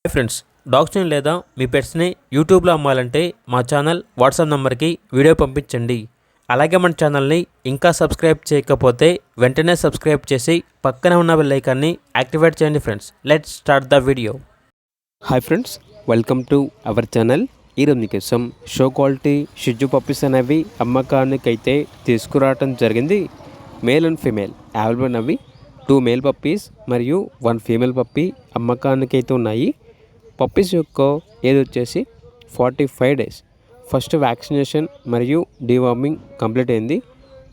Hi friends, డాగ్స్ని లేదా మీ పెట్స్ని యూట్యూబ్లో అమ్మాలంటే మా ఛానల్ వాట్సాప్ నెంబర్కి వీడియో పంపించండి. అలాగే మన ఛానల్ని ఇంకా సబ్స్క్రైబ్ చేయకపోతే వెంటనే సబ్స్క్రైబ్ చేసి పక్కనే ఉన్న బెల్ ఐకాన్ని యాక్టివేట్ చేయండి. Friends, let's start the video. Hi friends, welcome to our channel. ఈరోజు మీకోసం షో క్వాలిటీ షిజ్జు పప్పీస్ అనేవి అమ్మకానికైతే తీసుకురావటం జరిగింది. మేల్ అండ్ ఫీమేల్ అవైలబుల్ అవి 2 మేల్ పప్పీస్ మరియు 1 ఫీమేల్ పప్పీ అమ్మకానికైతే ఉన్నాయి. పప్పీస్ యొక్క ఏజ్ వచ్చేసి 45 డేస్. ఫస్ట్ వ్యాక్సినేషన్ మరియు డీవార్మింగ్ కంప్లీట్ అయింది.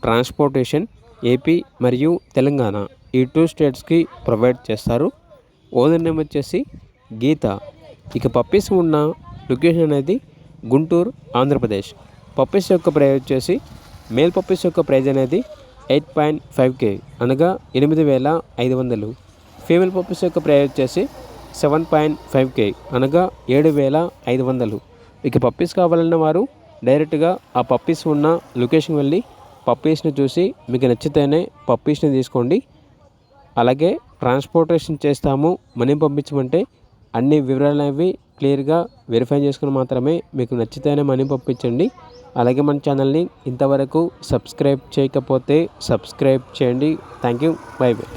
ట్రాన్స్పోర్టేషన్ ఏపీ మరియు తెలంగాణ ఈ 2 స్టేట్స్కి ప్రొవైడ్ చేస్తారు. ఓనర్ నేమ్ వచ్చేసి గీత. ఇక పప్పీస్ ఉన్న లొకేషన్ అనేది గుంటూరు, ఆంధ్రప్రదేశ్. పప్పీస్ యొక్క ప్రైస్ వచ్చేసి మేల్ పప్పీస్ యొక్క ప్రైజ్ అనేది 8.5K అనగా 8,500. ఫీమేల్ పప్పీస్ యొక్క ప్రైస్ వచ్చేసి 7.5K అనగా 7,500. ఇక పప్పీస్ కావాలన్న వారు డైరెక్ట్గా ఆ పప్పీస్ ఉన్న లొకేషన్ వెళ్ళి పప్పీస్ని చూసి మీకు నచ్చితేనే పప్పీస్ని తీసుకోండి. అలాగే ట్రాన్స్పోర్టేషన్ చేస్తాము, మనీ పంపించమంటే అన్ని వివరాలు అనేవి క్లియర్గా వెరిఫై చేసుకుని మాత్రమే మీకు నచ్చితేనే మనీ పంపించండి. అలాగే మన ఛానల్ని ఇంతవరకు సబ్స్క్రైబ్ చేయకపోతే సబ్స్క్రైబ్ చేయండి. Thank you. By by.